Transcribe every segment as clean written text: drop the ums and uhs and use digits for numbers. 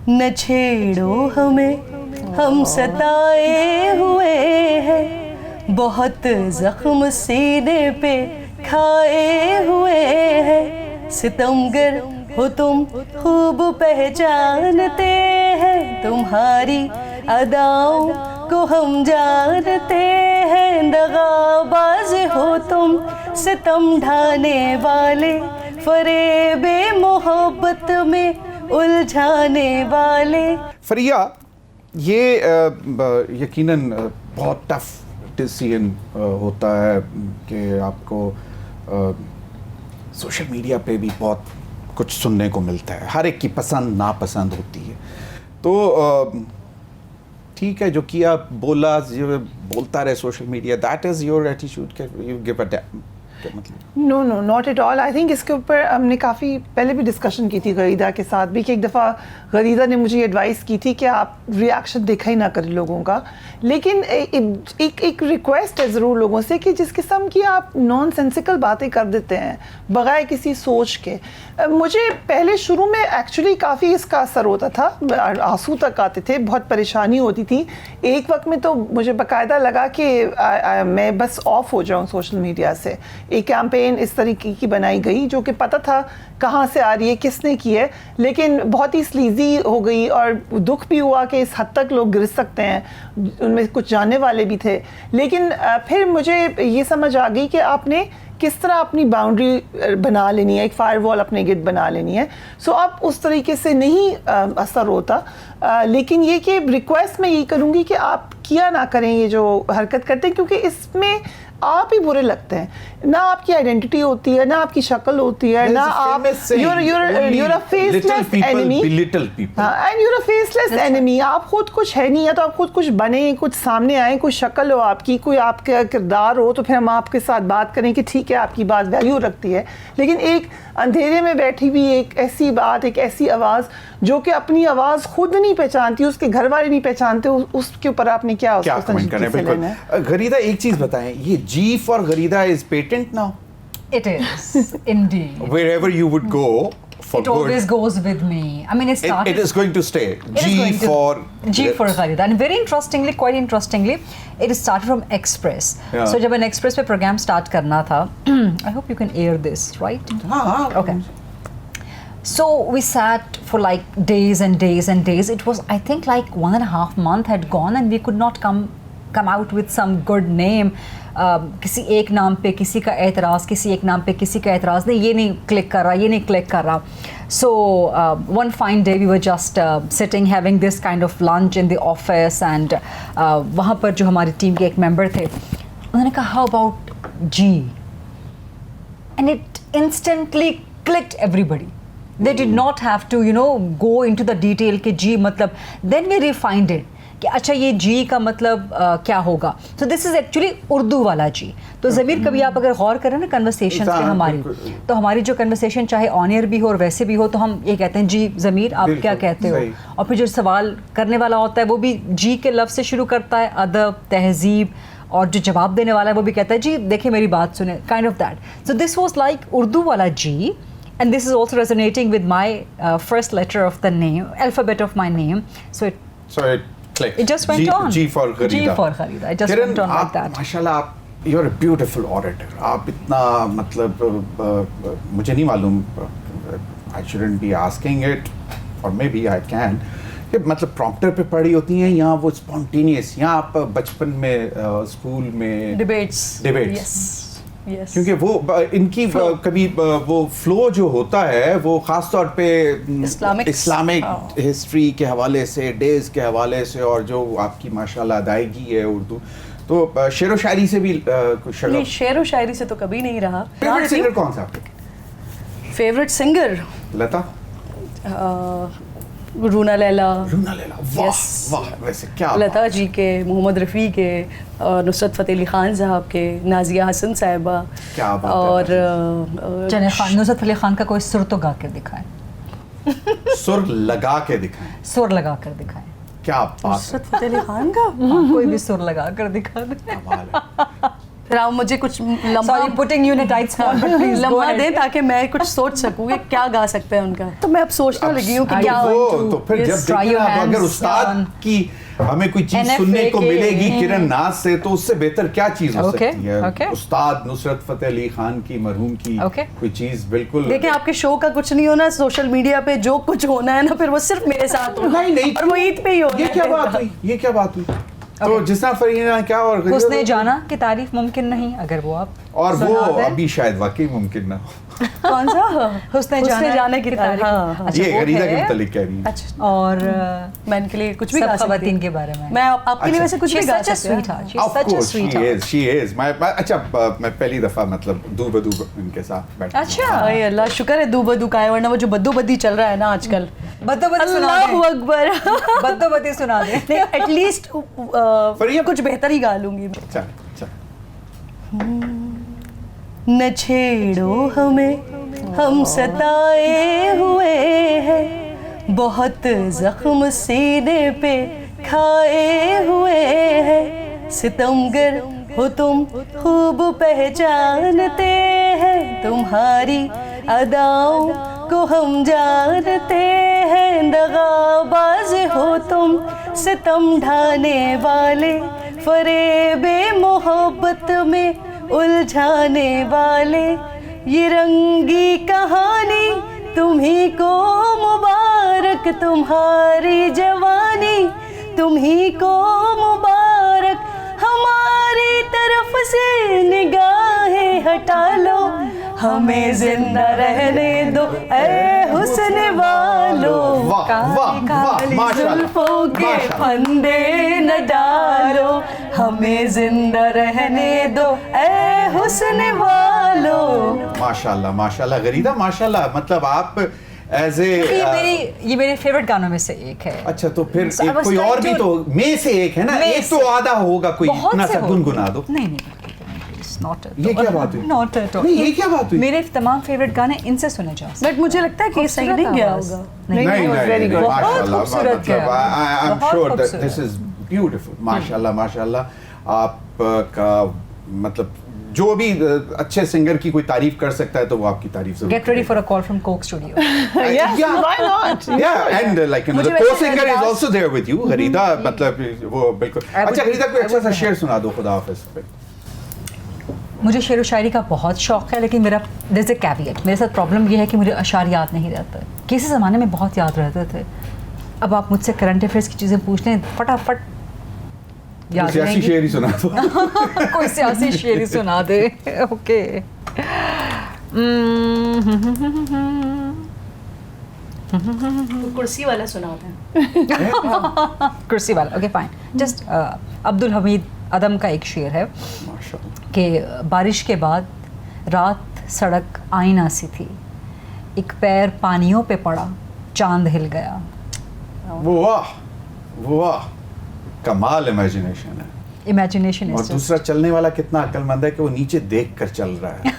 न छेड़ो हमें, हम सताए हुए हैं, बहुत जख्म सीने पे खाए हुए हैं। सितमगर हो तुम खूब पहचानते हैं, तुम्हारी अदाओं को हम जानते हैं। दगाबाज हो तुम, सितम ढाने वाले, फरेबे मोहब्बत में उलझाने वाले। फरिया, ये यकीनन बहुत टफ डिसीजन होता है कि आपको सोशल मीडिया पे भी बहुत कुछ सुनने को मिलता है, हर एक की पसंद नापसंद होती है। तो ठीक है, जो किया बोला, जो बोलता रहे social media, that is your attitude, you give a no no not at all. I think इसके ऊपर हमने काफ़ी पहले भी डिस्कशन की थी गरीदा के साथ भी, कि एक दफ़ा गरीदा ने मुझे एडवाइस की थी कि आप रिएक्शन देखा ही ना करें लोगों का। लेकिन एक रिक्वेस्ट है ज़रूर लोगों से कि जिस किस्म की आप नॉन सेंसिकल बातें कर देते हैं बगैर किसी सोच के, मुझे पहले शुरू में एक्चुअली काफ़ी इसका असर होता था, आंसू तक आते थे, बहुत परेशानी होती थी। एक वक्त में तो मुझे बाकायदा लगा कि मैं बस ऑफ हो जाऊँ सोशल मीडिया से। एक कैंपेन इस तरीके की बनाई गई जो कि पता था कहाँ से आ रही है, किसने की है, लेकिन बहुत ही स्लीज़ी हो गई और दुख भी हुआ कि इस हद तक लोग गिर सकते हैं। उनमें कुछ जानने वाले भी थे, लेकिन फिर मुझे ये समझ आ गई कि आपने किस तरह अपनी बाउंड्री बना लेनी है, एक फायरवॉल अपने गिर्द बना लेनी है। सो अब उस तरीके से नहीं असर होता। लेकिन ये कि रिक्वेस्ट मैं यही करूँगी कि आप किया ना करें ये जो हरकत करते हैं, क्योंकि इसमें आप ही बुरे लगते हैं। ना आपकी आइडेंटिटी होती है, ना आपकी शक्ल होती है, ना आप you're a faceless enemy, and you're a faceless enemy। आप खुद कुछ है नहीं है, तो आप खुद कुछ बने, कुछ सामने आए, कुछ शक्ल हो आपकी, कोई आपका किरदार हो, तो फिर हम आपके साथ बात करें कि ठीक है आपकी बात वैल्यू रखती है। लेकिन एक अंधेरे में बैठी हुई एक ऐसी बात, एक ऐसी आवाज़ जो कि अपनी आवाज़ खुद नहीं पहचानती, उसके घर वाले नहीं पहचानते, उसके ऊपर आपने क्या कमेंट करना है? बिल्कुल। गरीदा, एक चीज़ बताएं, ये G for Gharida is patent now? It is, indeed. Wherever you would go for it always goes with me. I mean, it is going to stay. G for Gharida. And very interestingly, quite interestingly, it started from Express. Yeah. So, जब an Express पे program start करना था, I hope you can air this, right? Okay. So we sat for like days and days and days. It was, I think, like 1.5 months had gone, and we could not come out with some good name. किसी एक नाम पे किसी का एतराज़, किसी एक नाम पे किसी का एतराज़, नहीं ये नहीं क्लिक कर रहा, ये नहीं क्लिक कर रहा। So one fine day we were just sitting having this kind of lunch in the office, and वहाँ पर जो हमारी टीम के एक मेंबर थे, उन्होंने कहा how about G, and it instantly clicked everybody. They did not have to go into the detail कि G मतलब, then we refined it कि अच्छा ये जी का मतलब क्या होगा। तो दिस इज़ एक्चुअली उर्दू वाला जी। तो ज़मीर, कभी आप अगर गौर करें ना कन्वर्सेशन पे हमारी, तो हमारी जो कन्वर्सेशन चाहे ऑन एयर भी हो और वैसे भी हो, तो हम ये कहते हैं जी ज़मीर आप क्या कहते हो, और फिर जो सवाल करने वाला होता है वो भी जी के लफ्ज़ से शुरू करता है, अदब, तहजीब, और जो जवाब देने वाला है वो भी कहता है जी देखिए मेरी बात सुने, kind of that. So this was like Urdu वाला जी, and this is also resonating with my first letter of the name, alphabet of my name. So it clicked. It just went on. G for Gharida. G for Gharida. It just went on like that. माशाल्लाह, आप you're a beautiful orator. आप इतना मतलब मुझे नहीं मालूम, I shouldn't be asking it, or maybe I can, कि मतलब प्रॉम्प्टर पे पढ़ी होती हैं, यहाँ वो स्पॉन्टेनियस, यहाँ आप बचपन में स्कूल में डिबेट्स Yes. क्योंकि वो इनकी कभी वो फ्लो जो होता है वो ख़ास तौर पे इस्लामिक हिस्ट्री के हवाले से, डेज के हवाले से, और जो आपकी माशाल्लाह अदायगी है उर्दू, तो शेर व शायरी से भी कुछ नहीं, शेर व शायरी से तो कभी नहीं रहा। फेवरेट सिंगर कौन सा आपके? फेवरेट सिंगर लता, रूना लैला, वाह वाह, वैसे क्या लता जी के, मोहम्मद रफ़ी के, नुसरत फ़तेह अली ख़ान साहब के, नाजिया हसन साहिबा, क्या बात और नुसरत फ़तेह अली ख़ान का कोई सुर तो गा कर दिखाएं। सुर लगा के दिखाएं। सुर लगा कर दिखाएं। क्या बात है। नुसरत फ़तेह अली ख़ान का कोई भी सुर लगा कर दिखा दे। फिर आप मुझे कुछ Sorry, putting you in a tight spot, but please go लम्हा ahead. दें ताकि मैं कुछ सोच सकूँ कि क्या गा सकते हैं उनका। तो मैं अब सोचने लगी हूँ कि क्या वो तो फिर Yes, जब try देखें your आप, अगर hands उस्ताद on की हमें कोई चीज NFA सुनने को के- मिलेगी किरण नाज से, तो उससे बेहतर क्या चीज हो Okay, सकती है? okay. उस्ताद नुसरत फतेह अली खान की, मरहूम की Okay. कोई चीज बिल्कुल। देखें, आपके शो का कुछ नहीं होना, सोशल मीडिया पे जो कुछ होना है ना, फिर वो सिर्फ मेरे साथ होना। नहीं नहीं, और वो ईद पे ही होना ये है। क्या बात हुई? ये क्या बात हुई? तो जिस तरह फरीना क्या और हुस्ने जाना की तारीफ मुमकिन नहीं, अगर वो आप और वो सुना दें। अभी शायद वाकई मुमकिन ना हो। कौन सा? हुस्ने जाने की तारीफ। हाँ, हाँ। अच्छा, ये वो गरीदा के है। मतलब कह रही है। अच्छा, और मैं इनके लिए कुछ भी सब गा सकती खवातीन हूँ। के बारे में। मैं आपके लिए वैसे कुछ भी She's गा such a सकती हूँ। sweetheart. She's Of such a course, sweetheart. she is. अच्छा, मैं पहली दफा मतलब दू बदू इनके साथ बैठा हूँ। अच्छा। अरे अल्लाह शुक्र है दूबदू का है, वरना वो जो बद्दू बद्दी चल रहा है ना आजकल। बद्दो बद्दी सुना अल्लाहु दे। अकबर। बद्दो बद्दी सुना दे। नहीं, एटलीस्ट फरिया कुछ बेहतर ही गा लूंगी। अच्छा अच्छा। न छेड़ो हमें, हम सताए हुए हैं, बहुत जख्म सीने पे खाए हुए हैं, सितमगर हो तुम खूब पहचानते हैं, तुम्हारी अदाओं को हम जानते हैं, दगाबाज हो तुम सितम ढाने वाले, फरेबे मोहब्बत में उलझाने वाले, ये रंगी कहानी तुम्ही को मुबारक, तुम्हारी जवानी तुम्ही को मुबारक, हमारी तरफ से निगाहें हटा लो, हमें जिंदा रहने दो ऐ हुस्न वालो, वाह वाह वाह, माशाल्लाह जुल्फों के माशाल्लाह। फंदे न डालो, हमें जिंदा रहने दो ऐ हुस्न वालो। माशाल्लाह माशाल्लाह गरीदा माशाल्लाह, मतलब आप एज ये मेरे फेवरेट गानों में से एक है। अच्छा, तो फिर So I एक was कोई trying और भी to- तो में से एक है ना, में एक तो से- आधा होगा कोई, बहुत इतना से सा हो- गुनगुना दो। नहीं नहीं please, not at ये all. क्या बात हुई? Not at all. नहीं, ये क्या बात हुई? मेरे तमाम फेवरेट गाने इनसे सुने जा सकते बट मुझे लगता है कि ये सही नहीं गया होगा। नहीं, नहीं it was नहीं very नहीं, good. माशाल्लाह, खूबसूरत मतलब गया। आई एम बहुत श्योर दैट खूबसूरत। दिस इज ब्यूटीफुल, माशाल्लाह माशाल्लाह। आपका मतलब जो भी अच्छे सिंगर की कोई तारीफ कर सकता है तो वो आपकी तारीफ जरूर Get ready for a call from Coke Studio. Yes, why not? Yeah, and like you know, मुझे the वैसे co-singer is अंदाज- also there with you, गरीदा, मतलब वो बिल्कुल। I would- अच्छा गरीदा, कोई I अच्छा सा would- शेर सुना दो, खुदा हाफिज पे। मुझे शेर व शायरी का बहुत शौक है, लेकिन मेरा there's a caveat, मेरे साथ प्रॉब्लम ये है कि मुझे अशार याद नहीं रहते। किसी ज़माने में बहुत याद रहते थे, अब आप मुझसे करंट अफेयर्स की चीज़ें पूछ लें फटाफट याद सियासी रहेंगी। शेर ही सुना दो। कोई सियासी शेर ही सुना दे। ओके। कुर्सी वाला सुनाते हैं। कुर्सी वाला, okay fine. Just Abdul Hamid Adam का एक शेर है माशाल्लाह। कि बारिश के बाद रात सड़क आईना सी थी, एक पैर पानियों पे पड़ा, चांद हिल गया। वाह वाह, कमाल इमेजिनेशन है। इमेजिनेशन और दूसरा चलने वाला कितना अक्लमंद है कि वो नीचे देख कर चल रहा है,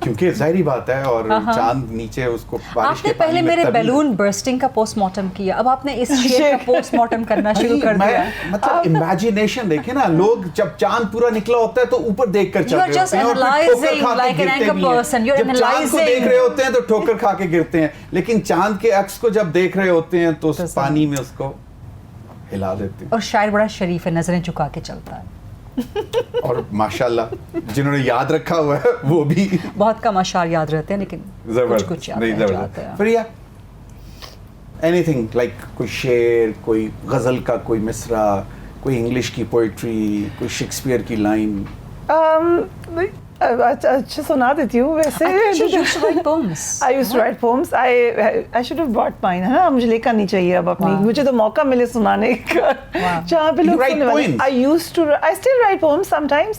क्योंकि जाहिर बात है, और चांद नीचे उसको बारिश आपने के पानी पहले में मेरे तभी- बैलून बर्स्टिंग का पोस्टमार्टम किया, अब आपने इस शेर का पोस्टमार्टम करना शुरू भाई, कर दिया। मतलब इमेजिनेशन देखे ना, लोग जब चांद पूरा निकला होता है तो ऊपर देख कर चल You are रहे just होते हैं और फिर analyzing ठोकर खा के like an गिरते anchor भी हैं। person. You're जब चांद को analyzing. देख रहे होते हैं तो ठोकर खा के गिरते हैं, लेकिन चांद के अक्स को जब देख रहे होते हैं तो उस पानी में उसको हिला देते हैं। और शायर बड़ा शरीफ है, नजरें झुका के चलता है। और माशाल्लाह जिन्होंने याद रखा हुआ है वो भी बहुत कम अशार याद रहते हैं, लेकिन कुछ कुछ याद नहीं, रह जाते हैं। प्रिया, एनीथिंग लाइक कोई शेर, कोई गजल का कोई मिसरा, कोई इंग्लिश की पोइट्री, कोई शेक्सपियर की लाइन? अच्छा सुना देती हूँ वैसे। She used to write poems. I used to write poems. I should have brought mine, है ना? मुझे लेकर नहीं चाहिए अब अपनी, Wow. मुझे तो मौका मिले सुनाने का, Wow. जहाँ पे You लोग write सुनने वाले। poems? I still write poems sometimes.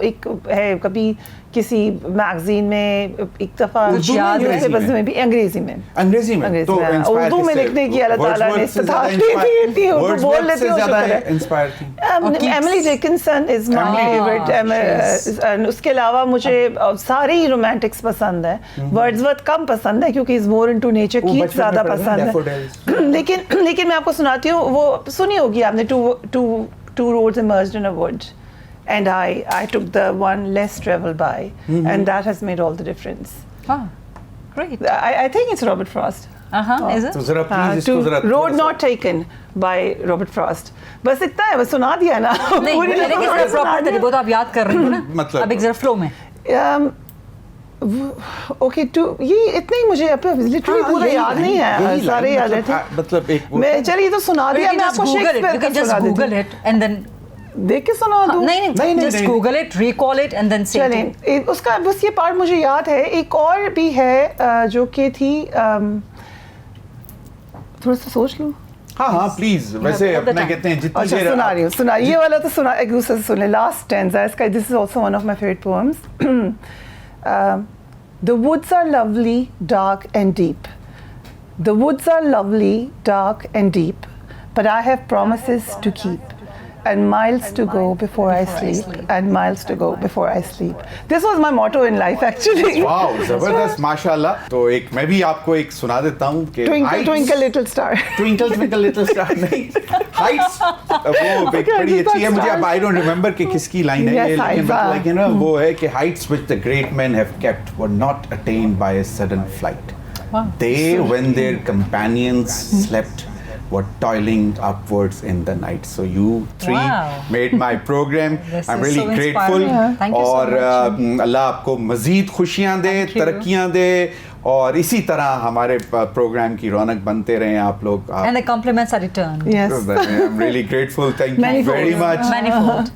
एक है कभी किसी मैगजीन में, एक दफ़ा उर्दू में, अंग्रेजी न्यूज़पेपर्स में भी, अंग्रेजी में। अंग्रेजी में अंग्रेजी तो में। inspire उर्दू में किससे? लिखने की अल्लाह ताला ने Wordsworth से इस्तिताअत ज़्यादा दी थी, उर्दू Wordsworth बोल लेती से हूँ, ज़्यादा शुक्र है। इंस्पायर थी। एमिली डिकिंसन इज माय उसके अलावा मुझे सारे ही रोमांटिक्स पसंद है। वर्ड्सवर्थ कम पसंद है क्योंकि इज मोर इनटू नेचर, वो की बचपन में ज्यादा पढ़ा ना, पसंद Daffodils। है। लेकिन मैं आपको सुनाती हूँ, वो सुनी होगी आपने, two roads emerged in a wood, and I took the one less traveled by, and that has made all the difference. Ah, great. I think it's Robert Frost. Is it? तो जरा प्लीज इसको जरा Road Not Taken by Robert Frost. बस इतना है, बस सुना दिया ना. नहीं, पूरी लेकिन लोगों थोड़ा को सुना प्रॉपर दिया. तरीके तो आप याद कर रही हो ना. मतलब- अब एक जरा फ्लो में. ओके टू ये इतने ही मुझे लिटरली हाँ, पूरा यही याद line, नहीं है, यही सारे line, याद मतलब, थे. मतलब एक वो- मैं चलिए तो सुना You दिया, can मैं just आपको Google it. शेक्सपियर You का can just सुना Google देती it and then. हूँ. देख के सुना दूँ. नहीं, नहीं, just नहीं. Google it, recall it and then say it. चलें, उसका बस ये पार्ट मुझे याद है. एक और भी है जो कि थी, थोड़ा सा सोच लूँ. हाँ हाँ प्लीज. वैसे all the अपना time. कहते हैं जितनी अच्छा देर सुना आप- रही हूँ, सुना. ये वाला तो सुना, एक दूसरे से सुने. लास्ट स्टैंजा इसका. This is also one of my favourite poems. The woods are lovely, dark and deep. The woods are lovely, dark and deep, but I have promises to keep, and miles to go before I sleep, and miles to go before I sleep. This was my motto in life, actually. Wow जबरदस्त माशाल्लाह. तो एक मैं भी आपको एक सुना देता हूँ कि Twinkle, twinkle, little star. Twinkle twinkle little star नहीं हाइट्स वो एक बड़ी अच्छी है. मुझे अब आई डोंट रिमेंबर कि किसकी लाइन है Yes, ये, लेकिन Haifa. लाइक ना वो है कि Heights which the great man have kept were not attend bye a sudden flight. They when their companions slept were toiling upwards in the night. So you three Wow. made my program. This I'm is really so grateful. inspiring. Thank you so और much. अल्लाह आपको मजीद खुशियाँ दे, Thank you. तरक्कियाँ दे, और इसी तरह हमारे programme की रौनक बनते रहें आप लोग. And the compliments are returned. Yes. I'm really grateful. Thank you Manifold. very much. Manifold.